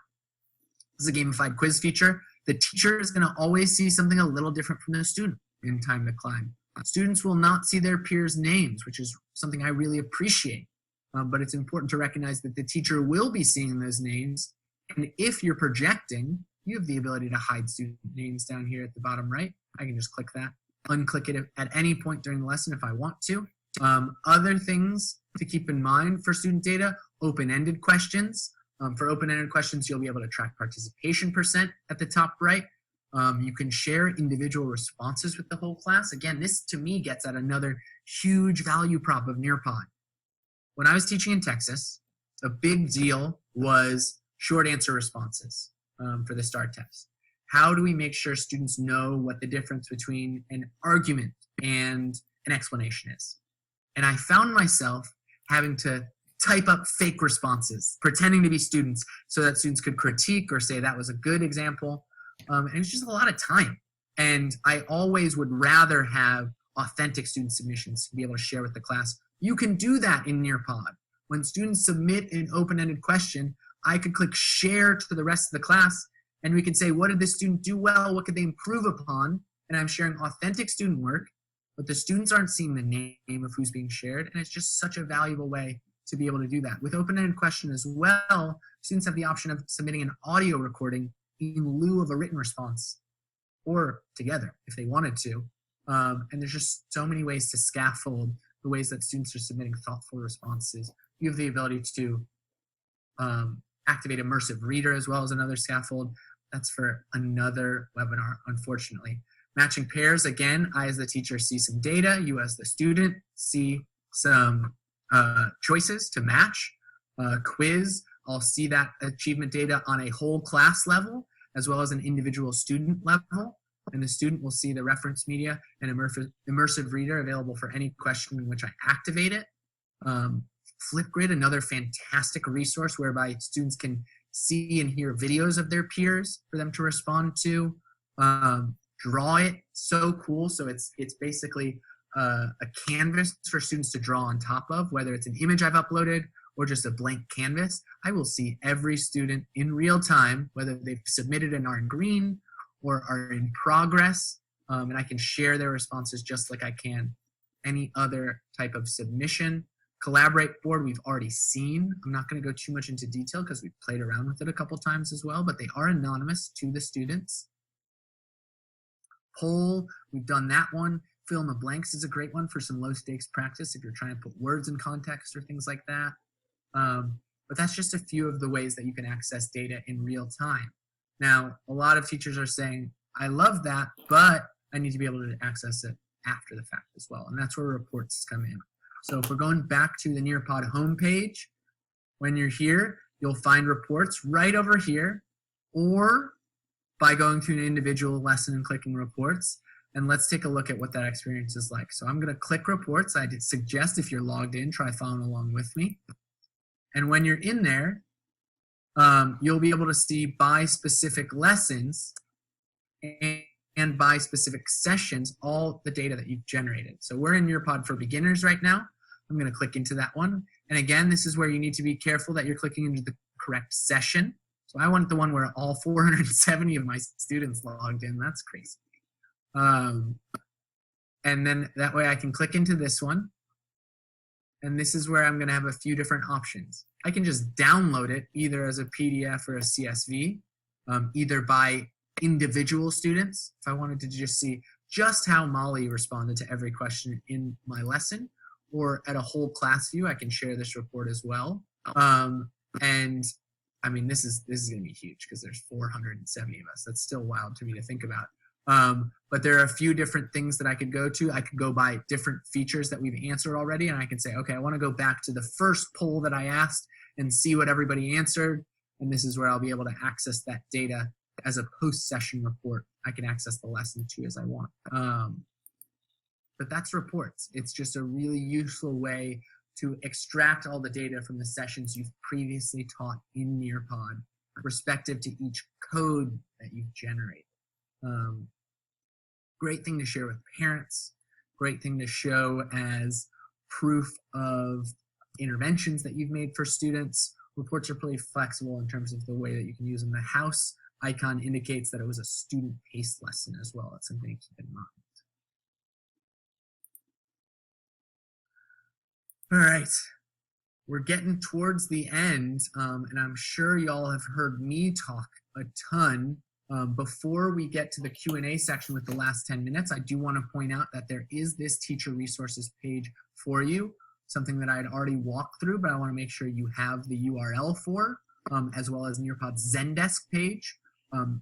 Speaker 1: This is a gamified quiz feature. The teacher is going to always see something a little different from the student in time to climb. Students will not see their peers' names, which is something I really appreciate. But it's important to recognize that the teacher will be seeing those names. And if you're projecting, you have the ability to hide student names down here at the bottom right. I can just click that, unclick it at any point during the lesson if I want to. Other things to keep in mind for student data, open-ended questions. For open-ended questions, you'll be able to track participation % at the top right. You can share individual responses with the whole class. Again, this to me gets at another huge value prop of Nearpod. When I was teaching in Texas, a big deal was short answer responses for the STAR test. How do we make sure students know what the difference between an argument and an explanation is? And I found myself having to type up fake responses, pretending to be students so that students could critique or say that was a good example. And it's just a lot of time. And I always would rather have authentic student submissions to be able to share with the class. You can do that in Nearpod. When students submit an open-ended question, I could click share to the rest of the class, and we can say, what did this student do well? What could they improve upon? And I'm sharing authentic student work, but the students aren't seeing the name of who's being shared, and it's just such a valuable way to be able to do that. With open-ended question as well, students have the option of submitting an audio recording in lieu of a written response, or together if they wanted to. And there's just so many ways to scaffold the ways that students are submitting thoughtful responses. You have the ability to activate immersive reader as well as another scaffold. That's for another webinar, unfortunately. Matching pairs, again, I as the teacher see some data, you as the student see some choices to match. Quiz, I'll see that achievement data on a whole class level as well as an individual student level. And the student will see the reference media and immersive reader available for any question in which I activate it. Flipgrid, another fantastic resource whereby students can see and hear videos of their peers for them to respond to. Draw it, so cool. So it's basically a canvas for students to draw on top of, whether it's an image I've uploaded or just a blank canvas. I will see every student in real time, whether they've submitted and are in green or are in progress, and I can share their responses just like I can any other type of submission. Collaborate board we've already seen. I'm not going to go too much into detail because we've played around with it a couple times as well, but they are anonymous to the students. Poll, we've done that one. Fill in the blanks is a great one for some low stakes practice if you're trying to put words in context or things like that. But that's just a few of the ways that you can access data in real time. Now, a lot of teachers are saying, I love that, but I need to be able to access it after the fact as well. And that's where reports come in. So if we're going back to the Nearpod homepage, when you're here, you'll find reports right over here, or by going to an individual lesson and clicking reports. And let's take a look at what that experience is like. So I'm going to click reports. I did suggest if you're logged in, try following along with me. And when you're in there, you'll be able to see by specific lessons and by specific sessions all the data that you've generated. So we're in Nearpod for beginners right now. I'm going to click into that one. And again, this is where you need to be careful that you're clicking into the correct session. So I want the one where all 470 of my students logged in. That's crazy. And then that way I can click into this one. And this is where I'm going to have a few different options. I can just download it either as a PDF or a CSV, either by individual students. If I wanted to just see just how Molly responded to every question in my lesson, or at a whole class view, I can share this report as well. And I mean, this is going to be huge because there's 470 of us. That's still wild to me to think about. But there are a few different things that I could go to. I could go by different features that we've answered already, and I can say, okay, I want to go back to the first poll that I asked and see what everybody answered. And this is where I'll be able to access that data as a post-session report. I can access the lesson too as I want. But that's reports. It's just a really useful way to extract all the data from the sessions you've previously taught in Nearpod, respective to each code that you've generated. Great thing to share with parents, great thing to show as proof of interventions that you've made for students. Reports are pretty flexible in terms of the way that you can use them. The house icon indicates that it was a student-paced lesson as well. That's something to keep in mind. All right, we're getting towards the end, and I'm sure y'all have heard me talk a ton. Before we get to the Q&A section with the last 10 minutes, I do want to point out that there is this teacher resources page for you, something that I had already walked through, but I want to make sure you have the URL for, as well as Nearpod's Zendesk page,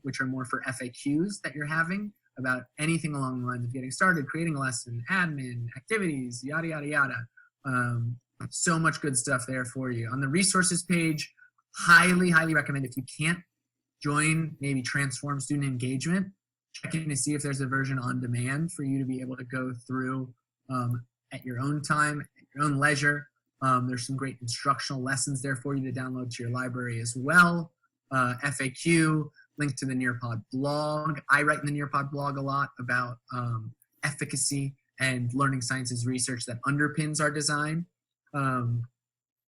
Speaker 1: which are more for FAQs that you're having about anything along the lines of getting started, creating a lesson, admin, activities, yada, yada, yada. So much good stuff there for you. On the resources page, highly, highly recommend, if you can't join maybe Transform Student Engagement, check in to see if there's a version on demand for you to be able to go through at your own time, at your own leisure. There's some great instructional lessons there for you to download to your library as well. FAQ, link to the Nearpod blog. I write in the Nearpod blog a lot about efficacy and learning sciences research that underpins our design.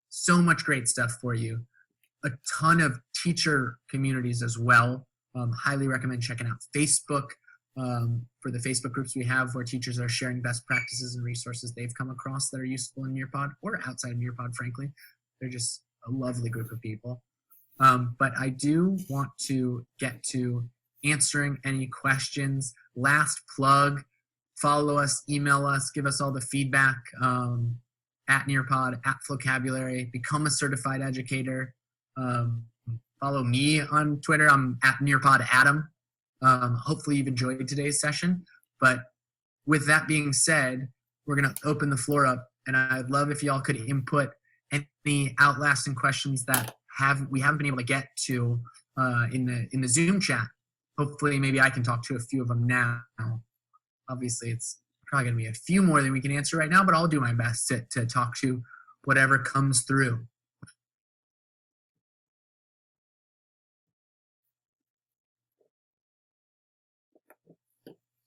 Speaker 1: So much great stuff for you. A ton of teacher communities as well. Highly recommend checking out Facebook for the Facebook groups we have where teachers are sharing best practices and resources they've come across that are useful in Nearpod or outside of Nearpod, frankly. They're just a lovely group of people. But I do want to get to answering any questions. Last plug, follow us, email us, give us all the feedback at Nearpod, at Vocabulary, become a certified educator. Follow me on Twitter. I'm at Nearpod Adam. Hopefully you've enjoyed today's session. But with that being said, we're going to open the floor up, and I'd love if y'all could input any outlasting questions that we haven't been able to get to in the Zoom chat. Hopefully maybe I can talk to a few of them now. Obviously it's probably going to be a few more than we can answer right now, but I'll do my best to talk to whatever comes through.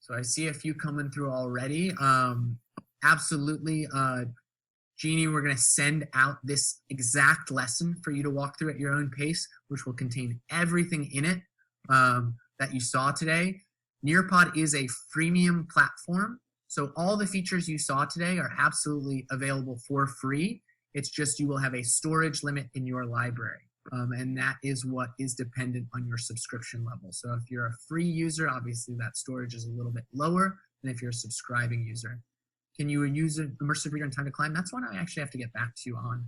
Speaker 1: So I see a few coming through already. Absolutely, Jeannie, we're going to send out this exact lesson for you to walk through at your own pace, which will contain everything in it that you saw today. Nearpod is a freemium platform, so all the features you saw today are absolutely available for free. It's just you will have a storage limit in your library, and that is what is dependent on your subscription level. So if you're a free user, obviously that storage is a little bit lower than if you're a subscribing user. Can you use an immersive reader in Time to Climb? That's one I actually have to get back to you on.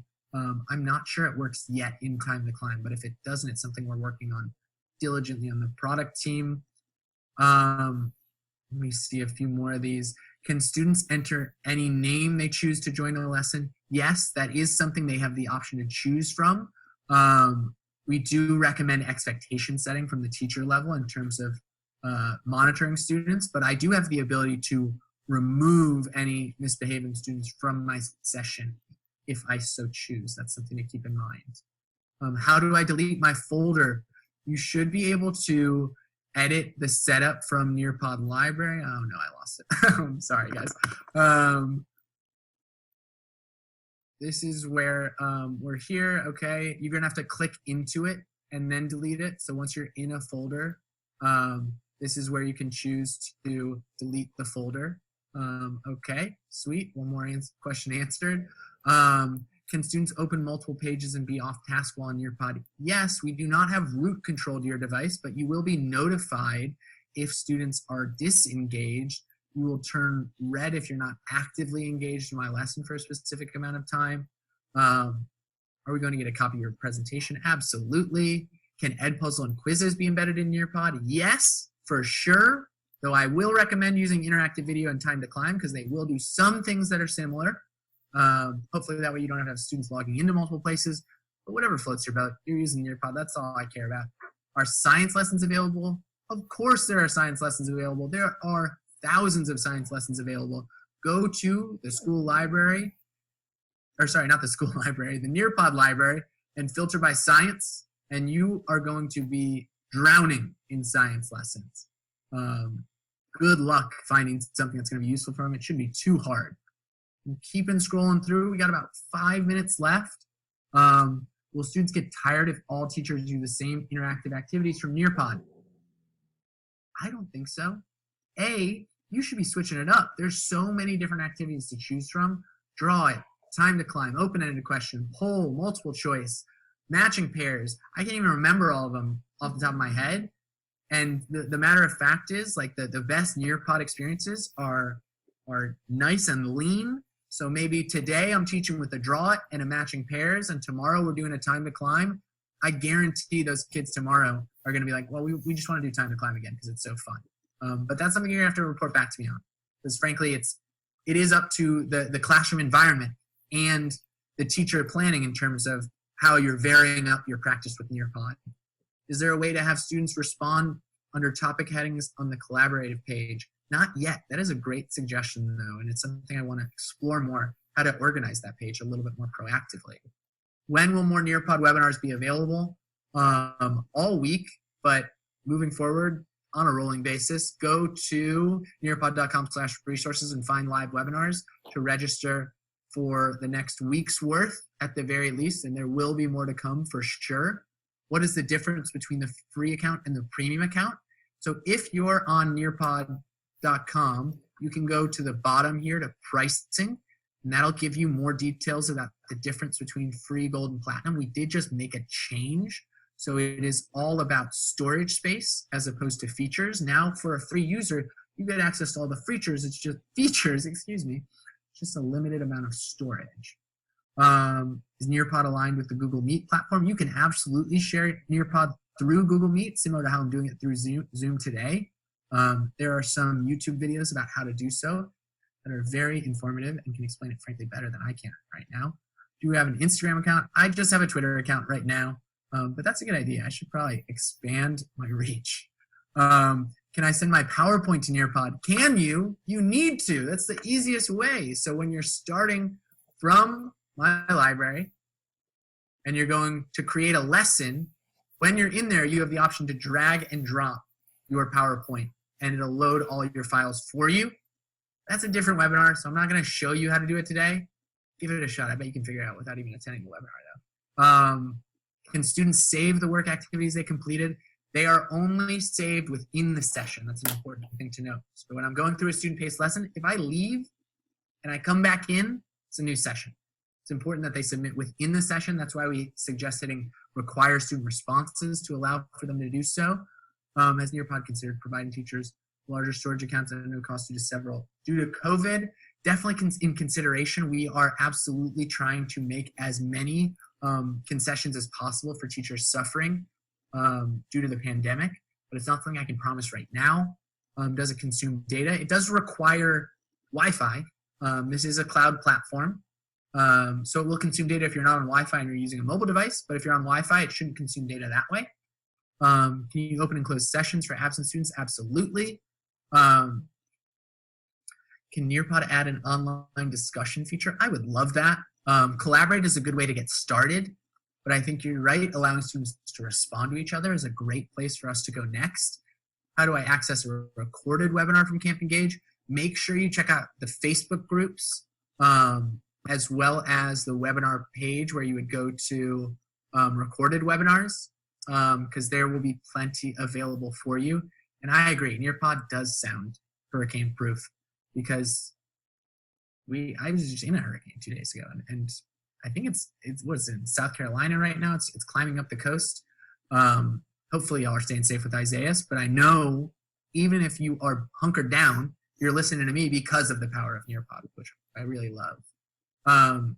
Speaker 1: I'm not sure it works yet in Time to Climb, but if it doesn't, it's something we're working on diligently on the product team. Let me see a few more of these. Can students enter any name they choose to join a lesson? Yes, that is something they have the option to choose from. We do recommend expectation setting from the teacher level in terms of monitoring students, but I do have the ability to remove any misbehaving students from my session if I so choose. That's something to keep in mind. How do I delete my folder? You should be able to edit the setup from Nearpod library. Oh no, I lost it. I'm sorry, guys. This is where we're here. Okay, you're gonna have to click into it and then delete it. So once you're in a folder, this is where you can choose to delete the folder. Okay, sweet. One more question answered. Can students open multiple pages and be off task while in Nearpod? Yes, we do not have root control to your device, but you will be notified if students are disengaged. You will turn red if you're not actively engaged in my lesson for a specific amount of time. Are we going to get a copy of your presentation? Absolutely. Can Edpuzzle and quizzes be embedded in Nearpod? Yes, for sure. Though I will recommend using interactive video and Time to Climb because they will do some things that are similar. Hopefully that way you don't have to have students logging into multiple places, but whatever floats your boat, you're using Nearpod, that's all I care about. Are science lessons available? Of course there are science lessons available. There are thousands of science lessons available. Go to the school library, or sorry, not the school library, the Nearpod library, and filter by science, and you are going to be drowning in science lessons. Good luck finding something that's going to be useful for them. It shouldn't be too hard. And keeping scrolling through, we got about 5 minutes left. Will students get tired if all teachers do the same interactive activities from Nearpod? I don't think so. You should be switching it up. There's so many different activities to choose from. Draw it, Time to Climb, open-ended question, poll, multiple choice, matching pairs. I can't even remember all of them off the top of my head. And the matter of fact is, like, the best Nearpod experiences are nice and lean. So maybe today I'm teaching with a draw it and a matching pairs, and tomorrow we're doing a Time to Climb. I guarantee those kids tomorrow are going to be like, well, we just want to do time to climb again because it's so fun. But that's something you're going to have to report back to me on, because frankly, it is up to the classroom environment and the teacher planning in terms of how you're varying up your practice with Nearpod. Is there a way to have students respond under topic headings on the collaborative page? Not yet. That is a great suggestion though, and it's something I want to explore more, how to organize that page a little bit more proactively. When will more Nearpod webinars be available? All week, but moving forward on a rolling basis. Go to nearpod.com/resources and find live webinars to register for the next week's worth at the very least, and there will be more to come for sure. What is the difference between the free account and the premium account? So if you're on nearpod.com, you can go to the bottom here to pricing, and that'll give you more details about the difference between free, gold, and platinum. We did just make a change. So it is all about storage space as opposed to features. Now for a free user, you get access to all the features. It's just features, excuse me, just a limited amount of storage. Is Nearpod aligned with the Google Meet platform? You can absolutely share Nearpod through Google Meet, similar to how I'm doing it through Zoom today. There are some YouTube videos about how to do so that are very informative and can explain it frankly better than I can right now. Do we have an Instagram account? I just have a Twitter account right now, but that's a good idea. I should probably expand my reach. Can I send my PowerPoint to Nearpod? Can you? You need to. That's the easiest way. So when you're starting from my library and you're going to create a lesson, when you're in there, you have the option to drag and drop your PowerPoint and it'll load all your files for you. That's a different webinar, so I'm not going to show you how to do it today. Give it a shot. I bet you can figure it out without even attending the webinar though. Can students save the work activities they completed? They are only saved within the session. That's an important thing to know. So when I'm going through a student-paced lesson, if I leave and I come back in, it's a new session. It's important that they submit within the session. That's why we suggest hitting require student responses to allow for them to do so. As Nearpod considered providing teachers larger storage accounts at no cost due to COVID, definitely in consideration. We are absolutely trying to make as many concessions as possible for teachers suffering due to the pandemic, but it's not something I can promise right now. Does it consume data? It does require Wi-Fi. This is a cloud platform, so it will consume data if you're not on Wi-Fi and you're using a mobile device, but if you're on Wi-Fi, it shouldn't consume data that way. Can you open and close sessions for absent students? Absolutely. Can Nearpod add an online discussion feature? I would love that. Collaborate is a good way to get started, but I think you're right. Allowing students to respond to each other is a great place for us to go next. How do I access a recorded webinar from Camp Engage? Make sure you check out the Facebook groups as well as the webinar page where you would go to recorded webinars because there will be plenty available for you. And I agree, Nearpod does sound hurricane proof because I was just in a hurricane 2 days ago, and I think it's what's in South Carolina right now. It's climbing up the coast. Hopefully y'all are staying safe with Isaias, but I know even if you are hunkered down, you're listening to me because of the power of Nearpod, which I really love.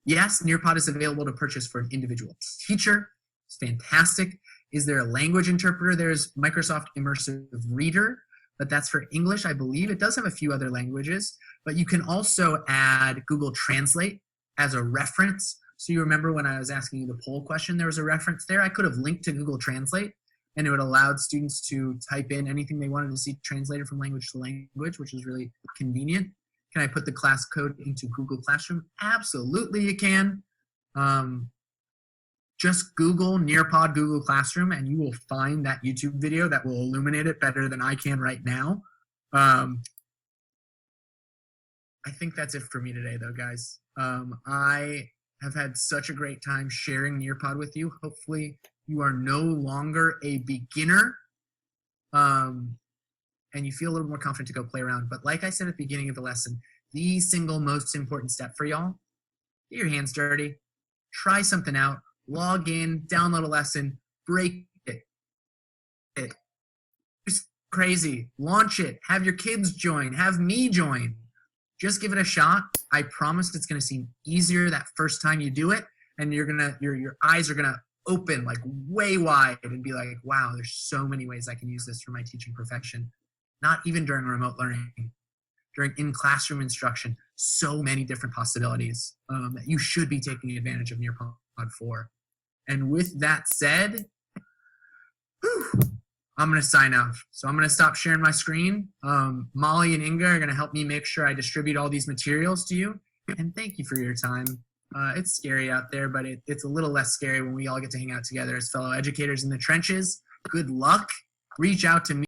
Speaker 1: Yes, Nearpod is available to purchase for an individual teacher. It's fantastic. Is there a language interpreter? There's Microsoft Immersive Reader, but that's for English, I believe. It does have a few other languages, but you can also add Google Translate as a reference. So you remember when I was asking you the poll question, there was a reference there. I could have linked to Google Translate, and it would allow students to type in anything they wanted to see translated from language to language, which is really convenient. Can I put the class code into Google Classroom? Absolutely you can. Just Google Nearpod Google Classroom and you will find that YouTube video that will illuminate it better than I can right now. I think that's it for me today though, guys. I have had such a great time sharing Nearpod with you. Hopefully you are no longer a beginner and you feel a little more confident to go play around. But like I said at the beginning of the lesson, the single most important step for y'all, get your hands dirty, try something out, log in, download a lesson, break it. It's crazy. Launch it. Have your kids join. Have me join. Just give it a shot. I promise it's going to seem easier that first time you do it, and your eyes are going to open, like way wide, and be like, wow, there's so many ways I can use this for my teaching profession. Not even during remote learning, during in-classroom instruction, so many different possibilities that you should be taking advantage of Nearpod for. And with that said, I'm going to sign off. So I'm going to stop sharing my screen. Molly and Inga are going to help me make sure I distribute all these materials to you. And thank you for your time. It's scary out there, but it's a little less scary when we all get to hang out together as fellow educators in the trenches. Good luck. Reach out to me.